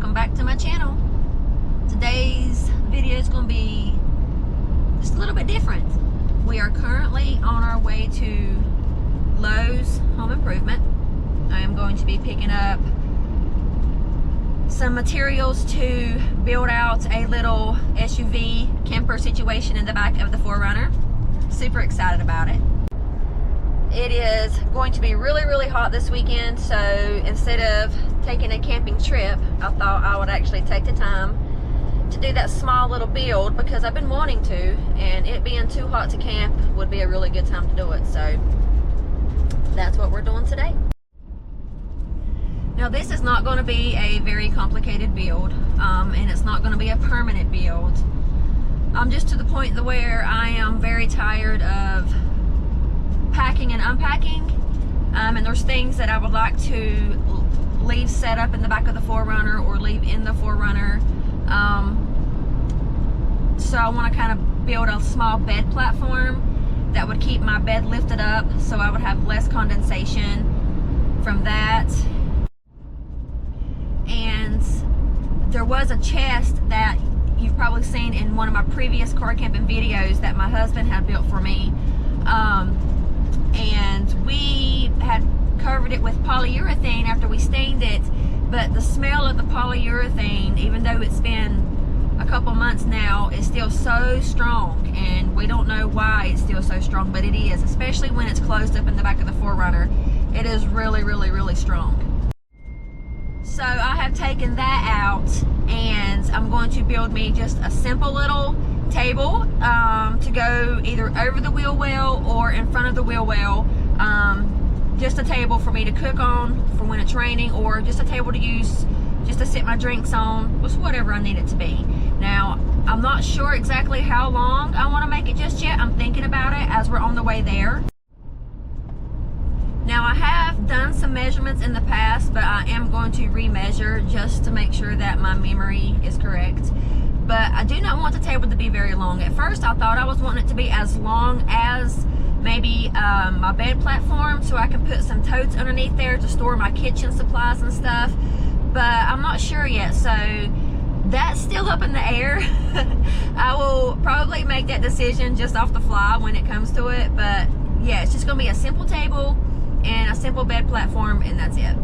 welcome back to my channel. Today's video is going to be just a little bit different. We are currently on our way to Lowe's Home Improvement. I am going to be picking up some materials to build out a little SUV camper situation in the back of the 4Runner. Super excited about it. It is going to be really hot this weekend, so instead of taking a camping trip, I thought I would actually take the time to do that small little build because I've been wanting to, and it being too hot to camp would be a really good time to do it. So that's what we're doing today. Now this is not going to be a very complicated build, and it's not going to be a permanent build. I'm just to the point where I am very tired of packing and unpacking, and there's things that I would like to leave set up in the back of the 4Runner or leave in the 4Runner. So I want to kind of build a small bed platform that would keep my bed lifted up, so I would have less condensation from that. And there was a chest that you've probably seen in one of my previous car camping videos that my husband had built for me. And we had covered it with polyurethane after we stained it, but the smell of the polyurethane, even though it's been a couple months now, is still so strong, and we don't know why it's still so strong, but it is, especially when it's closed up in the back of the 4Runner. It is really strong. So I have taken that out, and I'm going to build me just a simple little table to go either over the wheel well or in front of the wheel well. Just a table for me to cook on for when it's raining, or just a table to use just to sit my drinks on, just whatever I need it to be. Now, I'm not sure exactly how long I want to make it just yet. I'm thinking about it as we're on the way there. Now, I have done some measurements in the past, but I am going to remeasure just to make sure that my memory is correct. But I do not want the table to be very long. At first, I thought I was wanting it to be as long as maybe my bed platform, so I can put some totes underneath there to store my kitchen supplies and stuff. But I'm not sure yet, so that's still up in the air. I will probably make that decision just off the fly when it comes to it. But yeah, it's just gonna be a simple table and a simple bed platform, and that's it.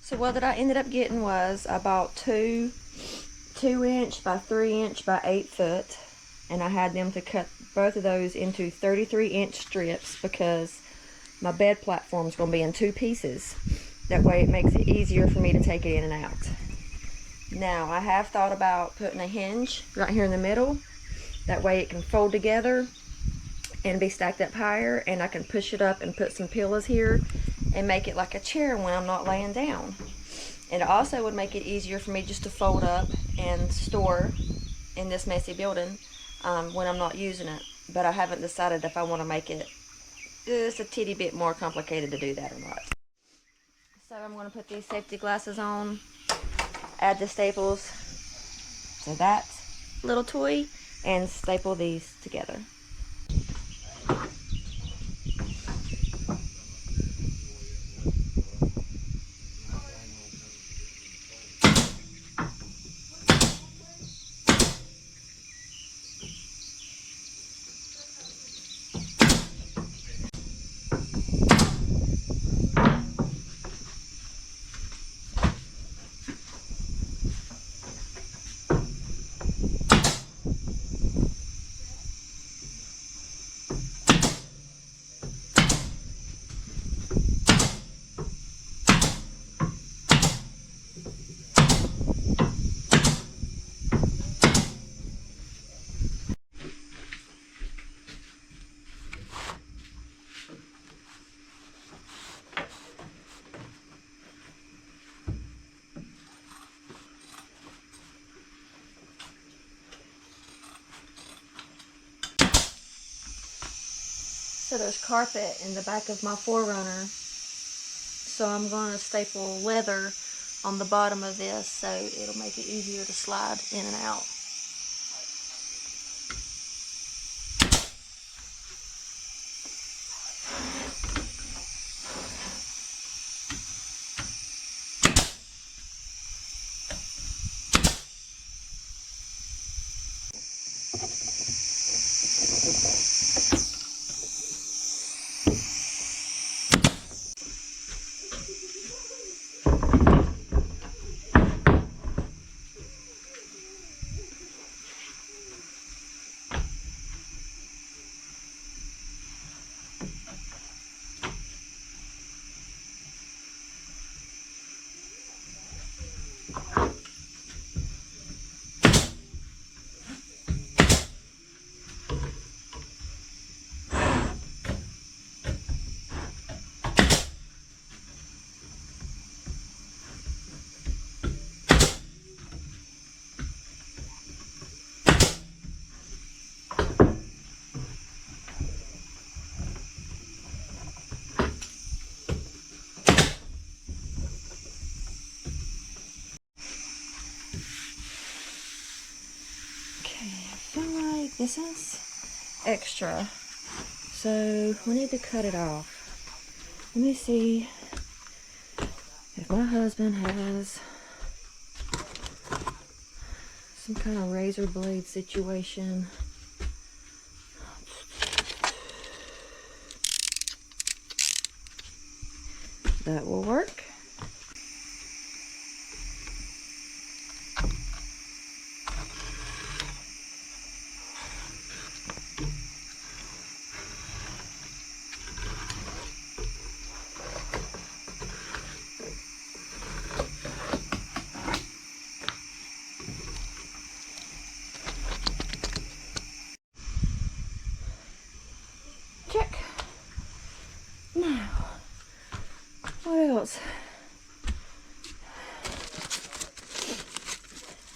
So what I ended up getting was I bought two 2-inch by 3-inch by 8-foot, and I had them to cut both of those into 33-inch strips because my bed platform is going to be in 2 pieces. That way it makes it easier for me to take it in and out. Now I have thought about putting a hinge right here in the middle. That way it can fold together and be stacked up higher, and I can push it up and put some pillows here and make it like a chair when I'm not laying down. And it also would make it easier for me just to fold up and store in this messy building when I'm not using it. But I haven't decided if I want to make it just a titty bit more complicated to do that or not. So I'm going to put these safety glasses on, add the staples to that little toy, and staple these together. So there's carpet in the back of my 4runner. So I'm going to staple leather on the bottom of this so it'll make it easier to slide in and out. This is extra, so we need to cut it off. Let me see if my husband has some kind of razor blade situation. That will work. Check. Now, what else?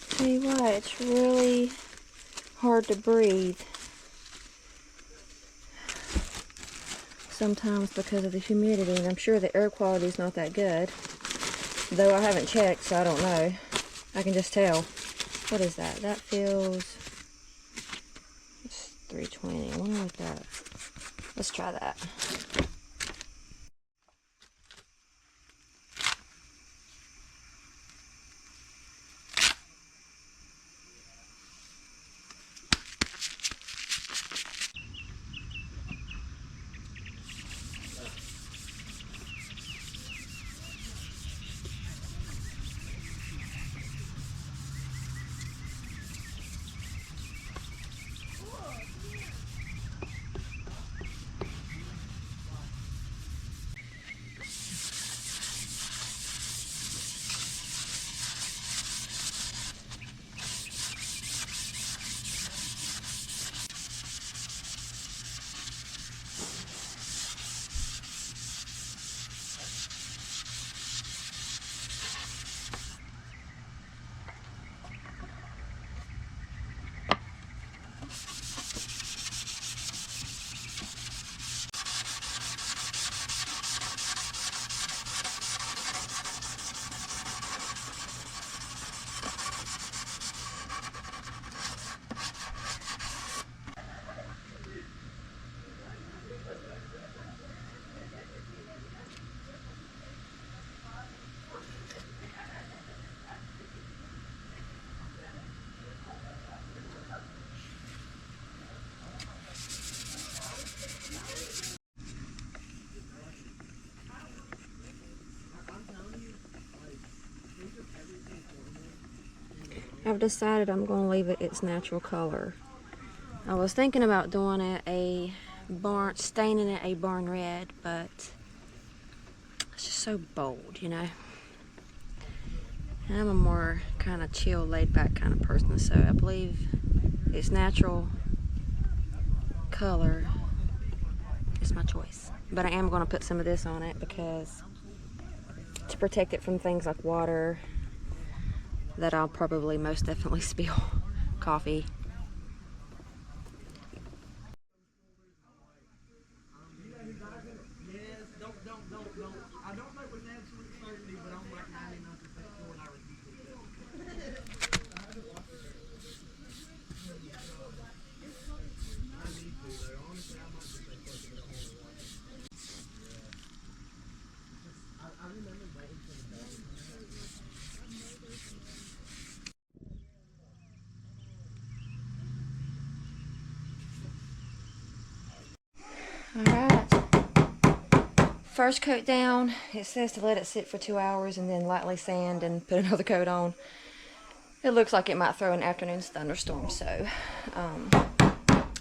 Tell you what, it's really hard to breathe sometimes because of the humidity, and I'm sure the air quality is not that good, though I haven't checked, so I don't know. I can just tell. What is that? That feels, it's 320. I wonder what that. Let's try that. I've decided I'm going to leave it its natural color. I was thinking about doing it staining it a barn red, but it's just so bold, you know. And I'm a more kind of chill, laid back kind of person, so I believe its natural color is my choice. But I am going to put some of this on it because to protect it from things like water that I'll probably most definitely spill. Coffee. first coat down. It says to let it sit for 2 hours and then lightly sand and put another coat on. It looks like it might throw an afternoon's thunderstorm, so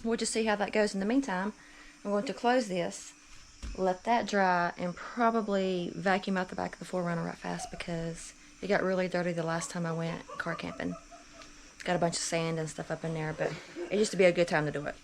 we'll just see how that goes. In the meantime, I'm going to close this, let that dry, and probably vacuum out the back of the 4runner right fast because it got really dirty the last time I went car camping. Got a bunch of sand and stuff up in there, but it used to be a good time to do it.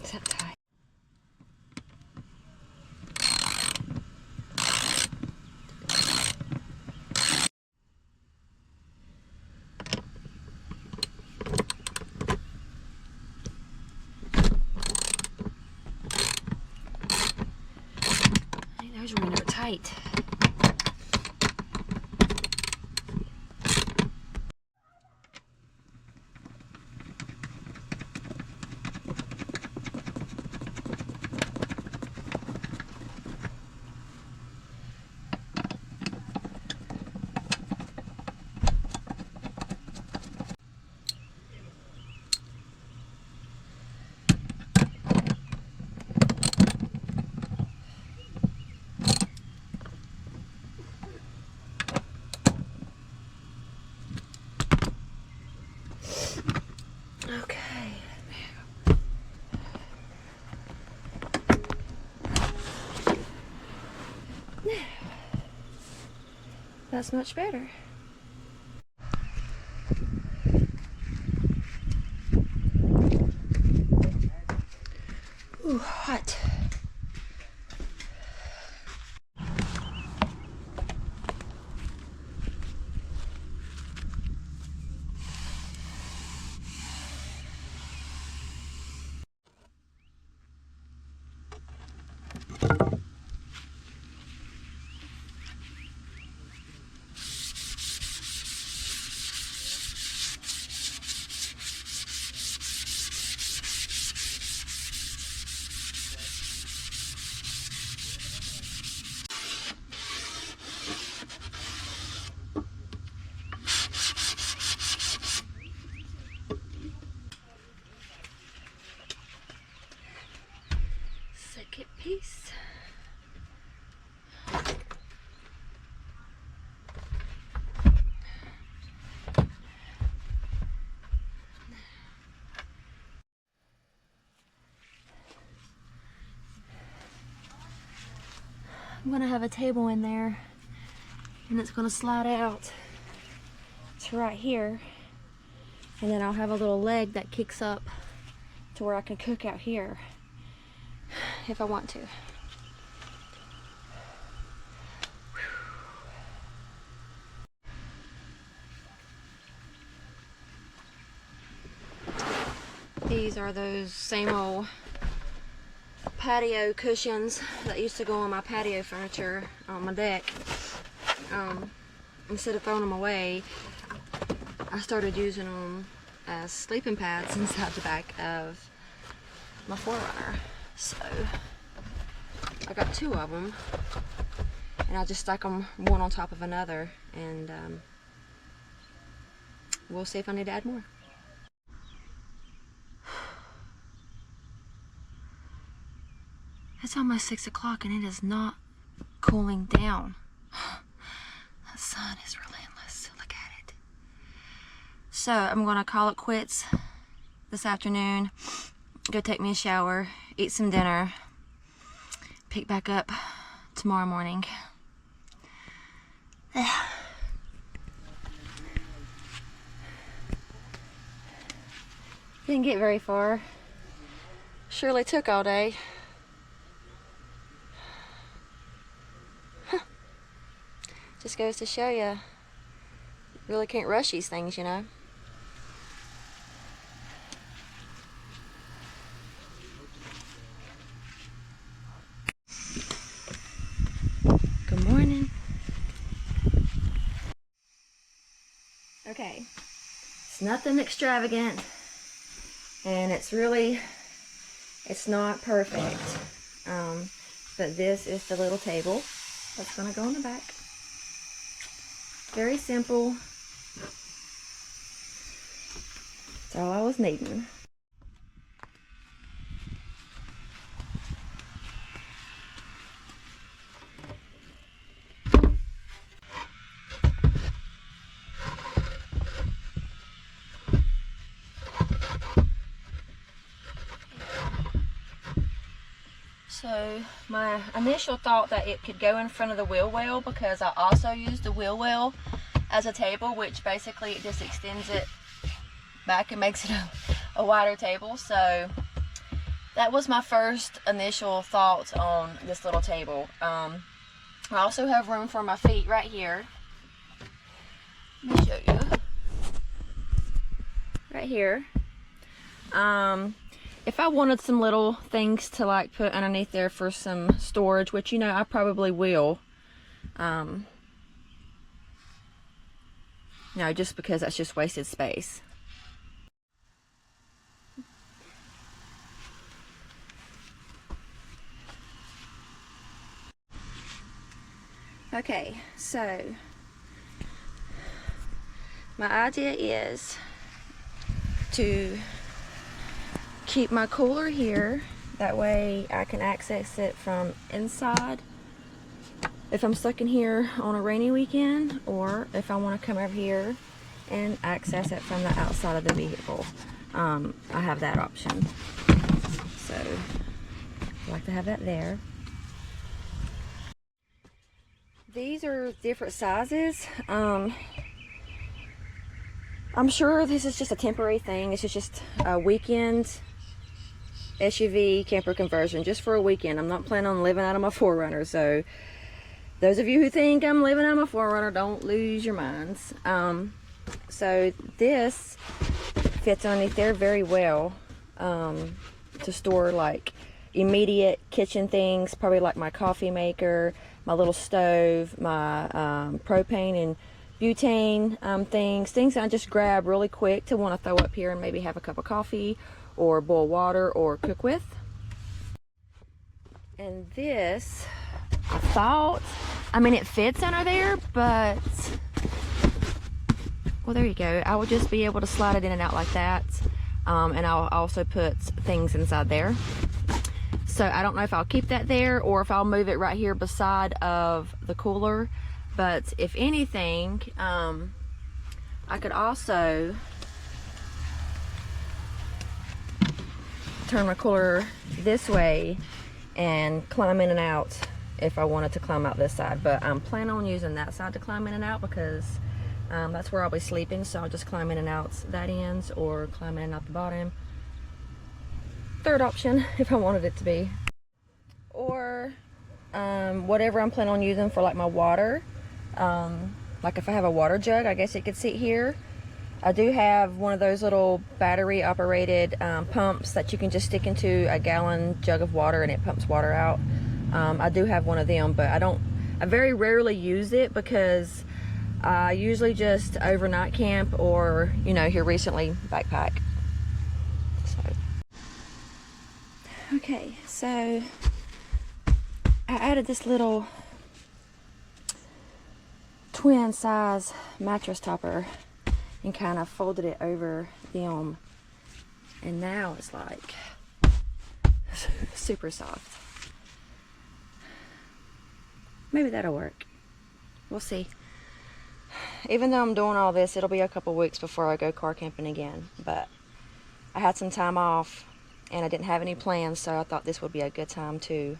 Is that tight? I think those were tight. Okay. That's much better. Ooh, hot. Second piece. I'm gonna have a table in there and it's gonna slide out to right here, and then I'll have a little leg that kicks up to where I can cook out here if I want to. These are those same old patio cushions that used to go on my patio furniture on my deck. Instead of throwing them away, I started using them as sleeping pads inside the back of my 4runner. So I got 2 of them, and I just stack them one on top of another, and we'll see if I need to add more. It's almost 6 o'clock and it is not cooling down. The sun is relentless. Look at it. So I'm going to call it quits this afternoon, go take me a shower, eat some dinner, pick back up tomorrow morning. Didn't get very far. Surely took all day. Just goes to show you, really can't rush these things, you know. Good morning. Okay, it's nothing extravagant, and it's not perfect, but this is the little table that's gonna go in the back. Very simple. That's all I was needing. So my initial thought that it could go in front of the wheel well, because I also use the wheel well as a table, which basically it just extends it back and makes it a wider table. So that was my first initial thoughts on this little table. I also have room for my feet right here. Let me show you. Right here. If I wanted some little things to like put underneath there for some storage, which you know I probably will. No, just because that's just wasted space. Okay, so my idea is to keep my cooler here. That way I can access it from inside if I'm stuck in here on a rainy weekend, or if I want to come over here and access it from the outside of the vehicle. I have that option. So I like to have that there. These are different sizes. I'm sure this is just a temporary thing. This is just a weekend SUV camper conversion, just for a weekend. I'm not planning on living out of my 4runner, so those of you who think I'm living out of my 4runner, don't lose your minds. So this fits underneath there very well, to store like immediate kitchen things, probably like my coffee maker, my little stove, my propane and butane things that I just grab really quick to want to throw up here and maybe have a cup of coffee or boil water or cook with. And this, I thought, I mean, it fits under there, but well, there you go. I will just be able to slide it in and out like that, and I'll also put things inside there. So I don't know if I'll keep that there or if I'll move it right here beside of the cooler. But if anything, I could also turn my cooler this way and climb in and out if I wanted to climb out this side. But I'm planning on using that side to climb in and out, because that's where I'll be sleeping. So I'll just climb in and out that ends, or climb in and out the bottom. Third option if I wanted it to be. Or whatever I'm planning on using for like my water. Like if I have a water jug, I guess it could sit here. I do have one of those little battery operated pumps that you can just stick into a gallon jug of water and it pumps water out. I do have one of them, but I very rarely use it, because I usually just overnight camp, or, you know, here recently backpack. Okay, so I added this little twin size mattress topper and kind of folded it over them, and now it's like super soft. Maybe that'll work. We'll see. Even though I'm doing all this, it'll be a couple weeks before I go car camping again, but I had some time off and I didn't have any plans, so I thought this would be a good time to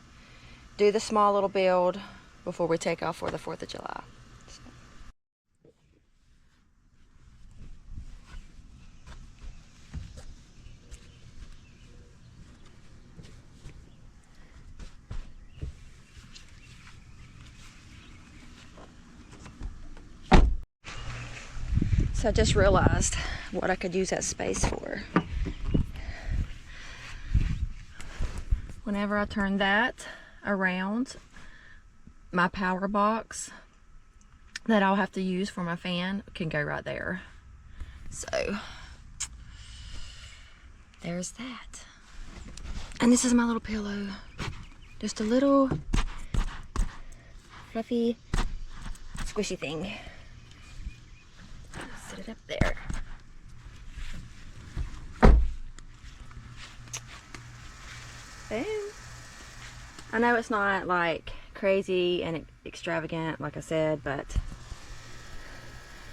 do the small little build before we take off for the 4th of July. So I just realized what I could use that space for. Whenever I turn that around, my power box that I'll have to use for my fan can go right there. So there's that. And this is my little pillow. Just a little fluffy, squishy thing. Set it up there. Boom. I know it's not like crazy and extravagant, like I said, but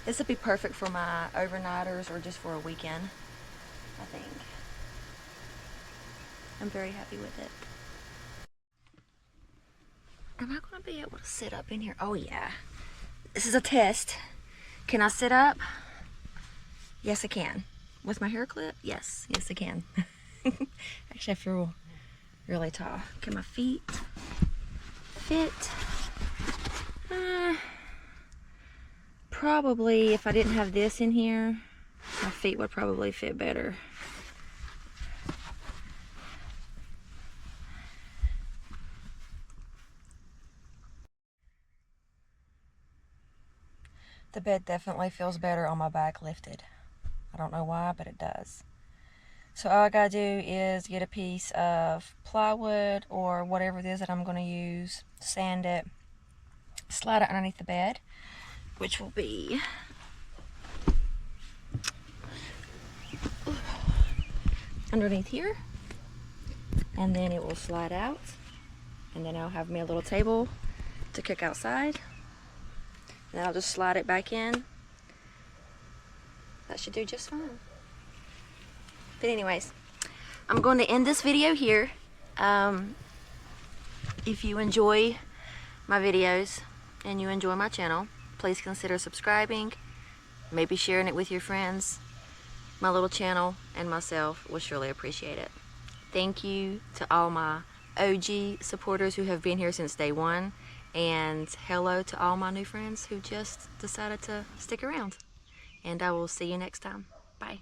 this would be perfect for my overnighters or just for a weekend, I think. I'm very happy with it. Am I going to be able to sit up in here? Oh yeah. This is a test. Can I sit up? Yes, I can. With my hair clip? Yes. Yes, I can. Actually, I feel really tall. Can my feet fit? Probably, if I didn't have this in here, my feet would probably fit better. The bed definitely feels better on my back lifted. I don't know why, but it does. So all I gotta do is get a piece of plywood or whatever it is that I'm gonna use, sand it, slide it underneath the bed, which will be underneath here, and then it will slide out, and then I'll have me a little table to cook outside, and then I'll just slide it back in. That should do just fine. But anyways, I'm going to end this video here. If you enjoy my videos and you enjoy my channel, please consider subscribing, maybe sharing it with your friends. My little channel and myself will surely appreciate it. Thank you to all my OG supporters who have been here since day one, and hello to all my new friends who just decided to stick around. And I will see you next time. Bye.